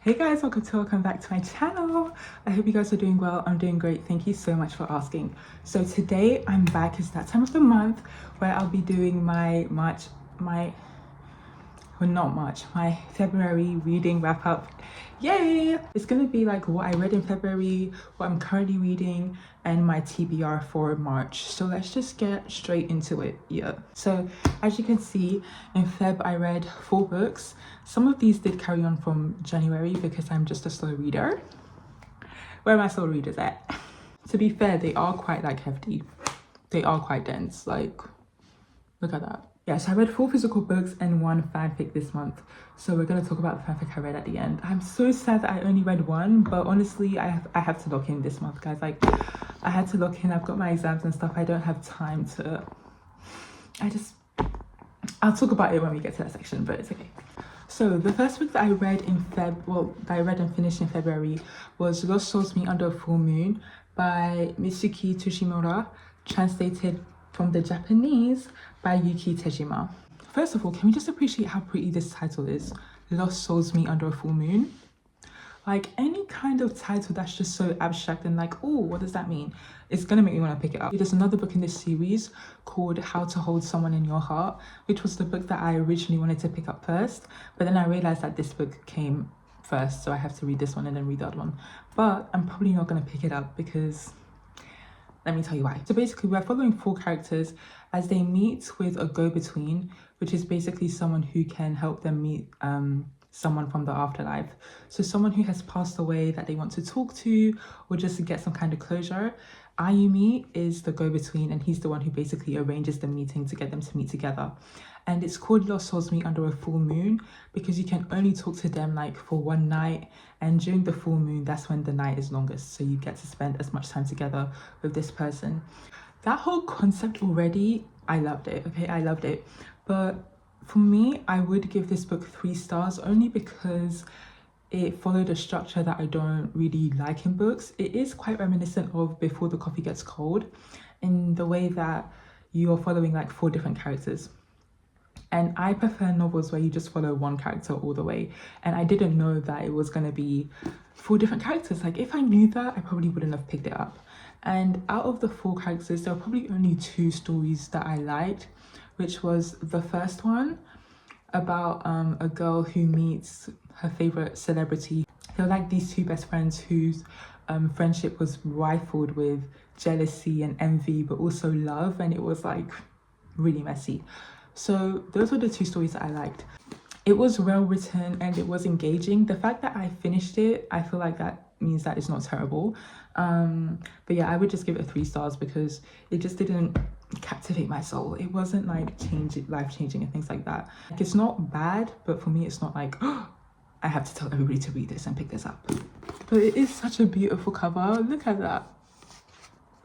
Hey guys, welcome back to my channel. I hope you guys are doing well. I'm doing great. Thank you so much for asking. So today I'm back. It's that time of the month where I'll be doing my February reading wrap up. Yay! It's gonna be like what I read in February, what I'm currently reading, and my TBR for March. So let's just get straight into it. Yeah. So as you can see, in Feb I read 4 books. Some of these did carry on from January because I'm just a slow reader. Where are my slow readers at? To be fair, they are quite like hefty. They are quite dense. Like, look at that. Yeah, so I read 4 physical books and 1 fanfic this month. So we're gonna talk about the fanfic I read at the end. I'm so sad that I only read 1, but honestly, I have to lock in this month, guys. Like, I had to lock in. I've got my exams and stuff. I don't have time to. I'll talk about it when we get to that section, but it's okay. So the first book that I read in that I read and finished in February was Lost Souls Meet Under a Full Moon by Mitsuki Tushimura, translated from the Japanese by Yuki Tejima. First of all, can we just appreciate how pretty this title is? Lost Souls Meet Under a Full Moon. Like, any kind of title that's just so abstract and like, oh, what does that mean? It's gonna make me want to pick it up. There's another book in this series called How to Hold Someone in Your Heart, which was the book that I originally wanted to pick up first, but then I realized that this book came first, so I have to read this one and then read the other one. But I'm probably not gonna pick it up because let me tell you why. So basically, we're following 4 characters as they meet with a go-between, which is basically someone who can help them meet someone from the afterlife. So someone who has passed away that they want to talk to or just to get some kind of closure. Ayumi is the go-between, and he's the one who basically arranges the meeting to get them to meet together. And it's called Lost Souls Meet Under a Full Moon because you can only talk to them like for one night, and during the full moon, that's when the night is longest, so you get to spend as much time together with this person. That whole concept already, I loved it. Okay, I loved it. But for me, I would give this book 3 stars only because it followed a structure that I don't really like in books. It is quite reminiscent of Before the Coffee Gets Cold in the way that you're following like 4 different characters. And I prefer novels where you just follow one character all the way. And I didn't know that it was going to be 4 different characters. Like, if I knew that, I probably wouldn't have picked it up. And out of the 4 characters, there were probably only 2 stories that I liked, which was the first one about a girl who meets her favorite celebrity. They're like these 2 best friends whose friendship was rifled with jealousy and envy, but also love, and it was like really messy. So those were the 2 stories that I liked. It was well written and it was engaging. The fact that I finished it, I feel like that means that it's not terrible. But yeah, I would just give it 3 stars because it just didn't captivate my soul. It wasn't like life-changing and things like that. Like, it's not bad, but for me it's not like, oh, I have to tell everybody to read this and pick this up. But it is such a beautiful cover. Look at that.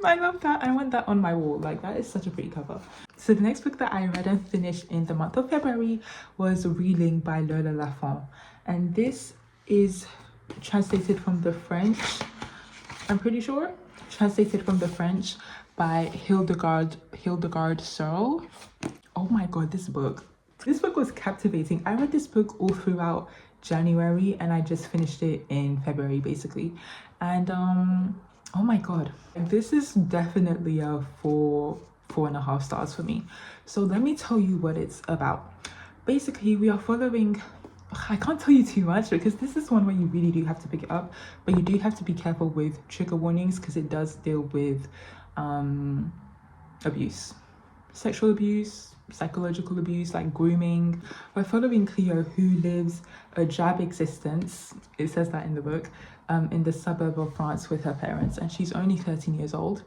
I love that. I want that on my wall. Like, that is such a pretty cover. So the next book that I read and finished in the month of February was Reeling by Lola Lafont, and this is translated from the French, I'm pretty sure, translated from the French by Hildegard Searle. Oh my god, this book was captivating. I read this book all throughout January and I just finished it in February basically. And oh my god, this is definitely a 4.5 stars for me. So let me tell you what it's about. Basically, we are following, I can't tell you too much because this is one where you really do have to pick it up, but you do have to be careful with trigger warnings because it does deal with abuse, sexual abuse, psychological abuse, like grooming. We're following Cleo, who lives a drab existence, it says that in the book, in the suburb of France with her parents, and she's only 13 years old.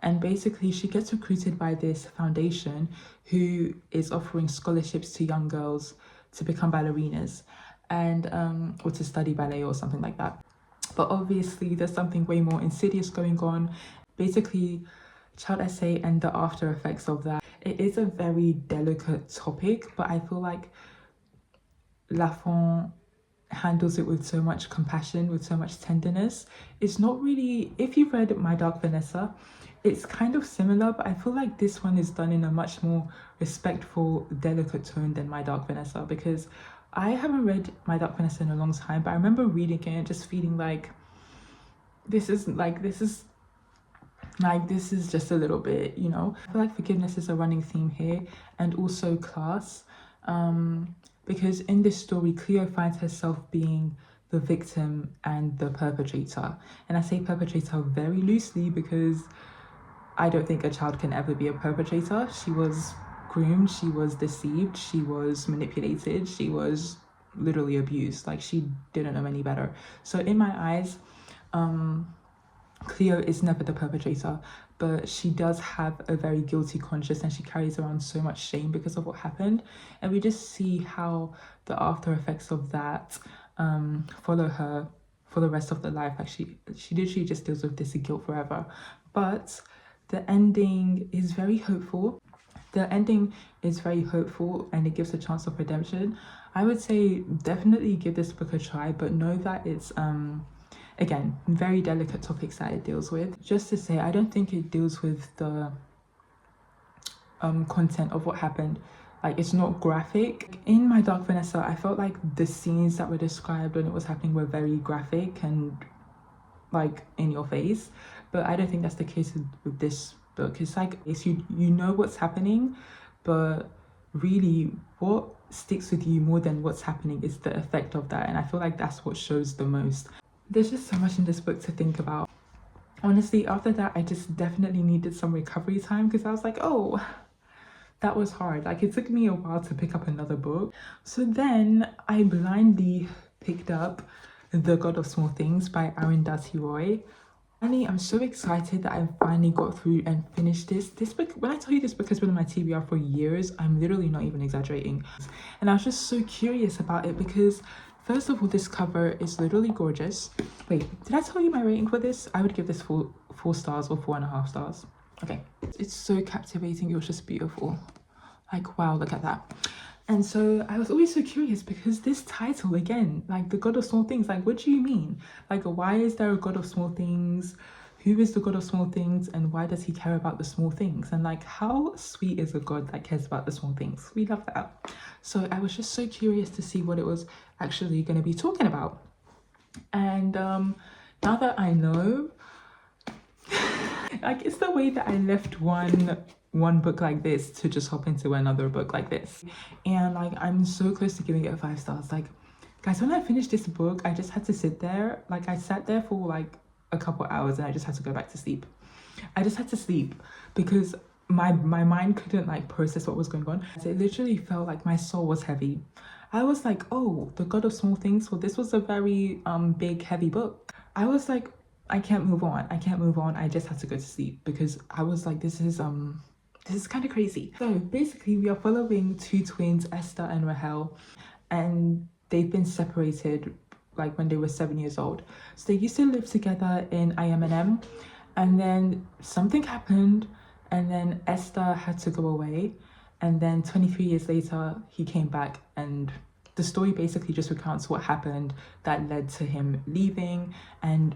And basically she gets recruited by this foundation who is offering scholarships to young girls to become ballerinas and or to study ballet or something like that. But obviously there's something way more insidious going on. Basically, child essay and the after effects of that. It is a very delicate topic, but I feel like Lafont handles it with so much compassion, with so much tenderness. It's not really, if you've read My Dark Vanessa, it's kind of similar, but I feel like this one is done in a much more respectful, delicate tone than My Dark Vanessa, because I haven't read My Dark Vanessa in a long time, but I remember reading it and just feeling like this is just a little bit, you know. I feel like forgiveness is a running theme here, and also class, because in this story Cleo finds herself being the victim and the perpetrator. And I say perpetrator very loosely because I don't think a child can ever be a perpetrator. She was groomed, she was deceived, she was manipulated, she was literally abused. Like, she didn't know any better. So in my eyes, Cleo is never the perpetrator, but she does have a very guilty conscience, and she carries around so much shame because of what happened. And we just see how the after effects of that follow her for the rest of the life. Like, she literally just deals with this guilt forever. But the ending is very hopeful. The ending is very hopeful, and it gives a chance of redemption. I would say definitely give this book a try, but know that it's again, very delicate topics that it deals with. Just to say, I don't think it deals with the content of what happened. Like, it's not graphic. In My Dark Vanessa, I felt like the scenes that were described when it was happening were very graphic and like in your face, but I don't think that's the case with this book. It's like, you know what's happening, but really what sticks with you more than what's happening is the effect of that, and I feel like that's what shows the most. There's just so much in this book to think about. Honestly, after that, I just definitely needed some recovery time, because I was like, oh, that was hard. Like, it took me a while to pick up another book. So then I blindly picked up The God of Small Things by Arundhati Roy. Finally, I'm so excited that I finally got through and finished this book. When I tell you this book has been on my TBR for years, I'm literally not even exaggerating. And I was just so curious about it because, first of all, this cover is literally gorgeous. Wait, did I tell you my rating for this? I would give this four stars or 4.5 stars. Okay, it's so captivating. It was just beautiful. Like, wow, look at that. And so I was always so curious because this title, again, like The God of Small Things, like, what do you mean? Like, why is there a God of Small Things? Who is the God of Small Things, and why does he care about the small things? And like, how sweet is a God that cares about the small things? We love that. So I was just so curious to see what it was actually going to be talking about. And now that I know, like, it's the way that I left one book like this to just hop into another book like this, and like, I'm so close to giving it 5 stars. Like, guys, when I finished this book, I just had to sit there. Like, I sat there for like a couple hours and I just had to go back to sleep. I just had to sleep because my mind couldn't like process what was going on. It literally felt like my soul was heavy. I was like, oh, The God of Small Things. Well, this was a very big, heavy book. I was like, I can't move on. I just had to go to sleep because I was like, this is kind of crazy. So basically, we are following 2 twins, Esther and Rahel, and they've been separated like when they were 7 years old. So they used to live together in IMNM, and then something happened, and then Esther had to go away, and then 23 years later he came back, and the story basically just recounts what happened that led to him leaving and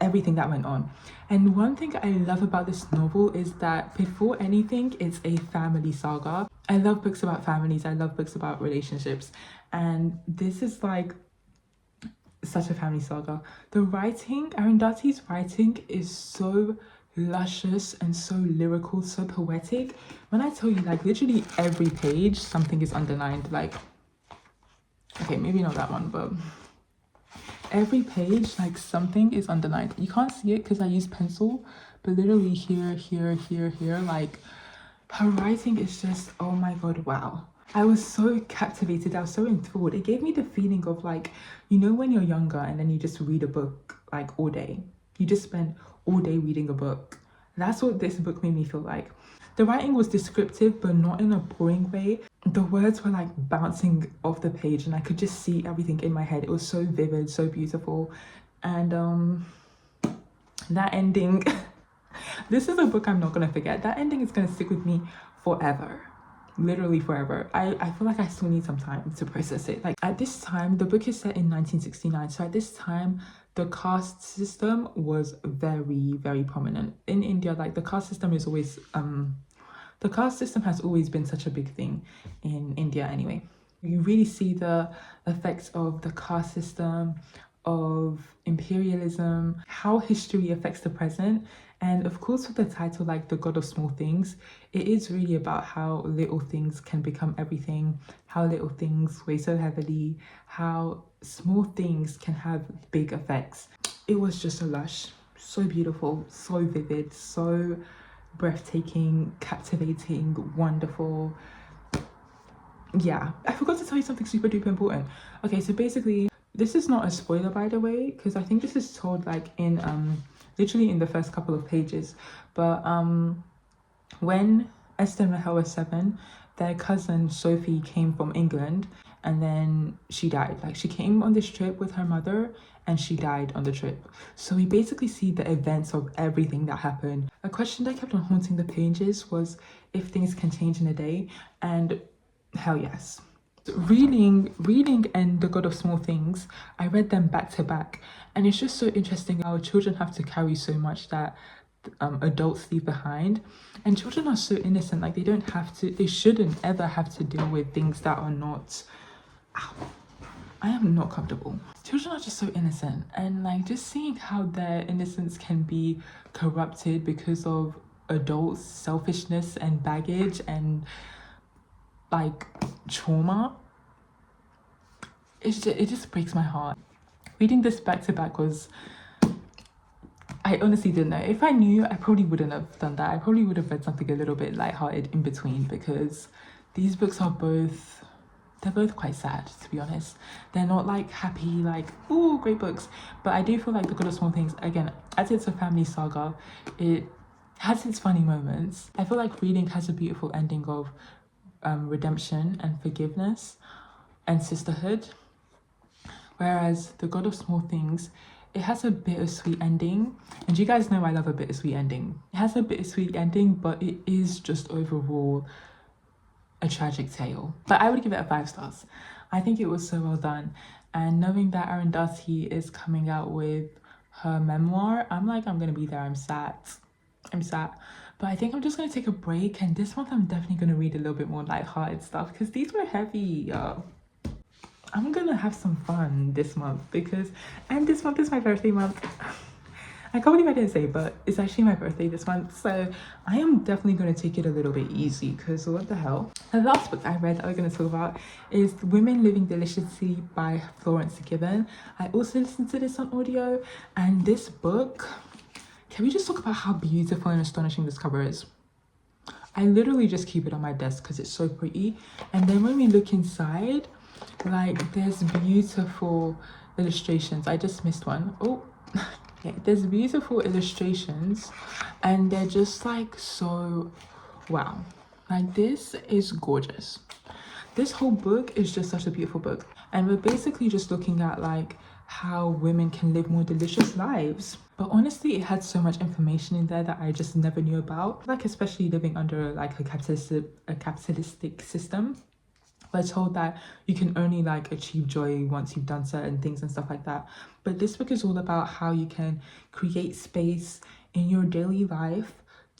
everything that went on. And one thing I love about this novel is that before anything, it's a family saga. I love books about families, I love books about relationships, and this is like such a family saga. The writing, Arundhati's writing is so luscious and so lyrical, so poetic. When I tell you, like, literally every page something is underlined. Like, okay, maybe not that one, but every page, like, something is underlined. You can't see it because I use pencil, but literally here, like, her writing is just, oh my god, wow. I was so captivated, I was so enthralled. It gave me the feeling of, like, you know, when you're younger and then you just read a book like all day. You just spend all day reading a book. That's what this book made me feel like. The writing was descriptive, but not in a boring way. The words were like bouncing off the page and I could just see everything in my head. It was so vivid, so beautiful. And that ending, this is a book I'm not gonna forget. That ending is gonna stick with me forever. Literally forever. I feel like I still need some time to process it. Like, at this time, the book is set in 1969. So at this time, the caste system was very, very prominent in India. Like, the caste system is always the caste system has always been such a big thing in India anyway. You really see the effects of the caste system, of imperialism, how history affects the present. And of course, with the title like The God of Small Things, it is really about how little things can become everything, how little things weigh so heavily, how small things can have big effects. It was just a lush, so beautiful, so vivid, so breathtaking, captivating, wonderful. Yeah, I forgot to tell you something super duper important. Okay, so basically, this is not a spoiler, by the way, because I think this is told like in literally in the first couple of pages. But when Esther and Rahel were 7, their cousin Sophie came from England, and then she died. Like, she came on this trip with her mother and she died on the trip. So we basically see the events of everything that happened. A question that kept on haunting the pages was if things can change in a day, and hell yes. Reading and The God of Small Things, I read them back to back, and it's just so interesting how children have to carry so much that adults leave behind. And children are so innocent, like they shouldn't ever have to deal with things that are not. Ow, I am not comfortable. Children are just so innocent, and like just seeing how their innocence can be corrupted because of adults' selfishness and baggage and like trauma, it just breaks my heart. Reading this back to back was, I honestly didn't know. If I knew, I probably wouldn't have done that. I probably would have read something a little bit lighthearted in between, because these books are they're both quite sad, to be honest. They're not like happy, like, ooh, great books. But I do feel like The Good of Small Things, again, as it's a family saga, it has its funny moments. I feel like reading has a beautiful ending of redemption and forgiveness and sisterhood, whereas The God of Small Things, it has a bittersweet ending. And you guys know I love a bittersweet ending. It has a bittersweet ending, but it is just overall a tragic tale. But I would give it a 5 stars. I think it was so well done. And knowing that Arundhati is coming out with her memoir, I'm like, I'm gonna be there. I'm sad. But I think I'm just gonna take a break, and this month I'm definitely gonna read a little bit more lighthearted stuff, because these were heavy. I'm gonna have some fun this month, and this month is my birthday month. I can't believe I didn't say, but it's actually my birthday this month, so I am definitely going to take it a little bit easy, because what the hell. The last book I read that we're going to talk about is Women Living Deliciously by Florence Given. I also listened to this on audio, and this book, can we just talk about how beautiful and astonishing this cover is? I literally just keep it on my desk because it's so pretty. And then when we look inside, like, there's beautiful illustrations. I just missed one. Oh, yeah, there's beautiful illustrations, and they're just like so wow. Like, this is gorgeous. This whole book is just such a beautiful book, and we're basically just looking at like how women can live more delicious lives. But honestly, it had so much information in there that I just never knew about, like especially living under like a capitalistic system. We're told that you can only like achieve joy once you've done certain things and stuff like that. But this book is all about how you can create space in your daily life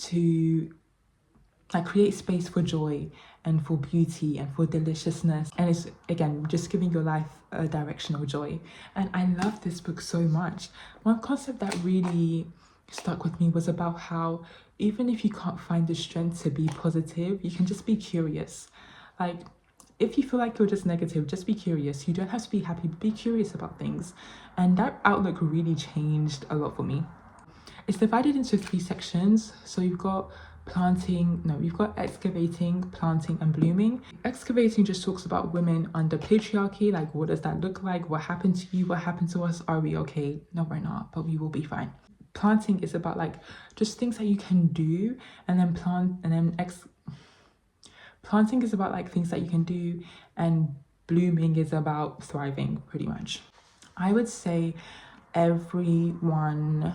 to like create space for joy and for beauty and for deliciousness. And it's, again, just giving your life a direction of joy. And I love this book so much. One concept that really stuck with me was about how even if you can't find the strength to be positive, you can just be curious. Like, if you feel like you're just negative, just be curious. You don't have to be happy, but be curious about things. And that outlook really changed a lot for me. It's divided into 3 sections. So you've got excavating, planting, and blooming. Excavating just talks about women under patriarchy. Like, what does that look like? What happened to you? What happened to us? Are we okay? No, we're not, but we will be fine. Planting is about like just things that you can do, and then planting is about like things that you can do, and blooming is about thriving, pretty much. I would say everyone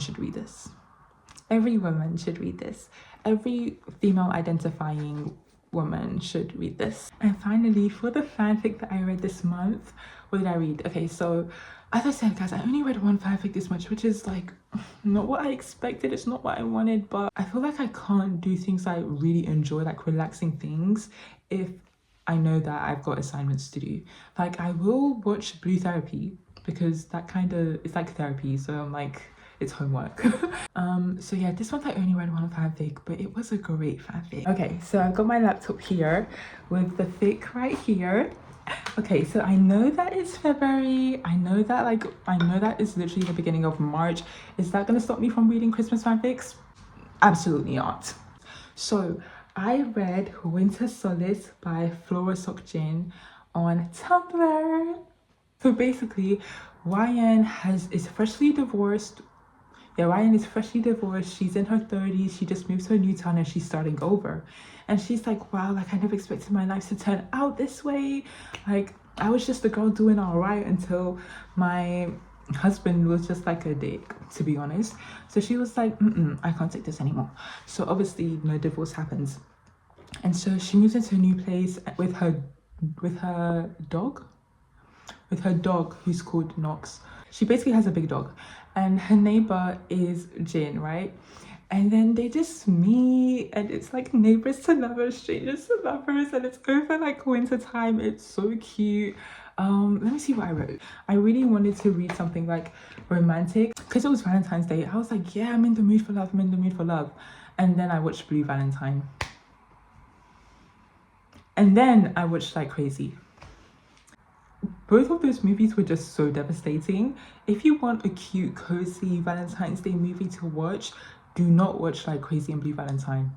should read this. Every woman should read this. Every female identifying woman should read this. And finally, for the fanfic that I read this month, what did I read? Okay, so as I said, guys, I only read 1 fanfic this much, which is like not what I expected. It's not what I wanted, but I feel like I can't do things I really enjoy, like relaxing things, if I know that I've got assignments to do. Like, I will watch Blue Therapy because that kind of, it's like therapy, so I'm like, it's homework. So yeah, this month I only read one fanfic, but it was a great fanfic. Okay, so I've got my laptop here with the fic right here. Okay, so I know that it's February. I know that is literally the beginning of March. Is that gonna stop me from reading Christmas fanfics? Absolutely not. So I read Winter Solace by Flora Sokjin on Tumblr. So basically, YN is freshly divorced. Yeah, Ryan is freshly divorced. She's in her 30s. She just moved to a new town and she's starting over. And she's like, wow, like I never expected my life to turn out this way. Like I was just a girl doing all right until my husband was just like a dick, to be honest. So she was like, I can't take this anymore. So obviously, no, divorce happens. And so she moves into a new place with her dog. With her dog, who's called Nox. She basically has a big dog, and her neighbor is Jin, right? And then they just meet, and it's like neighbors to lovers, strangers to lovers, and it's over like winter time. It's so cute. Let me see what I wrote. I really wanted to read something like romantic because it was Valentine's Day. I was like, yeah, I'm in the mood for love. I'm in the mood for love. And then I watched Blue Valentine. And then I watched like crazy. Both of those movies were just so devastating. If you want a cute, cozy Valentine's Day movie to watch, do not watch like Crazy and Blue Valentine.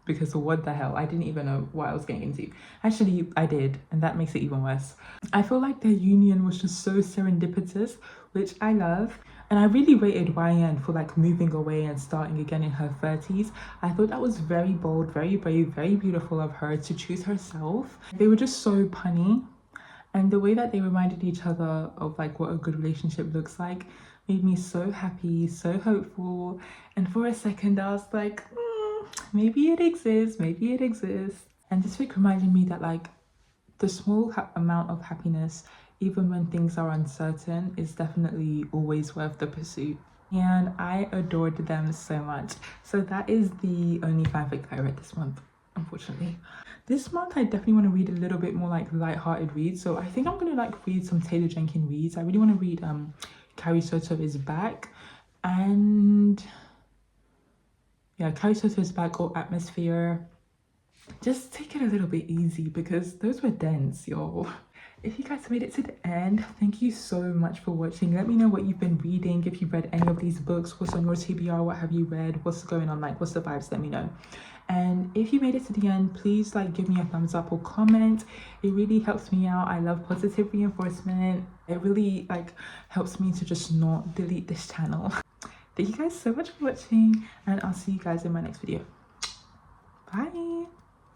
Because what the hell? I didn't even know what I was getting into. Actually, I did, and that makes it even worse. I feel like their union was just so serendipitous, which I love. And I really rated YN for like moving away and starting again in her 30s. I thought that was very bold, very brave, very beautiful of her to choose herself. They were just so punny. And the way that they reminded each other of like what a good relationship looks like made me so happy, so hopeful. And for a second, I was like, maybe it exists, maybe it exists. And this week reminded me that like the small amount of happiness, even when things are uncertain, is definitely always worth the pursuit. And I adored them so much. So that is the only fanfic that I read this month, unfortunately. This month I definitely want to read a little bit more like light-hearted reads. So I think I'm gonna like read some Taylor Jenkins reads. I really want to read Carrie Soto is Back, and yeah, Carrie Soto is Back or Atmosphere. Just take it a little bit easy because those were dense, y'all. If you guys made it to the end, thank you so much for watching. Let me know what you've been reading, if you've read any of these books, what's on your TBR, what have you read, what's going on, like what's the vibes, let me know. And if you made it to the end, please like give me a thumbs up or comment. It really helps me out. I love positive reinforcement. It really like helps me to just not delete this channel. Thank you guys so much for watching, and I'll see you guys in my next video. Bye.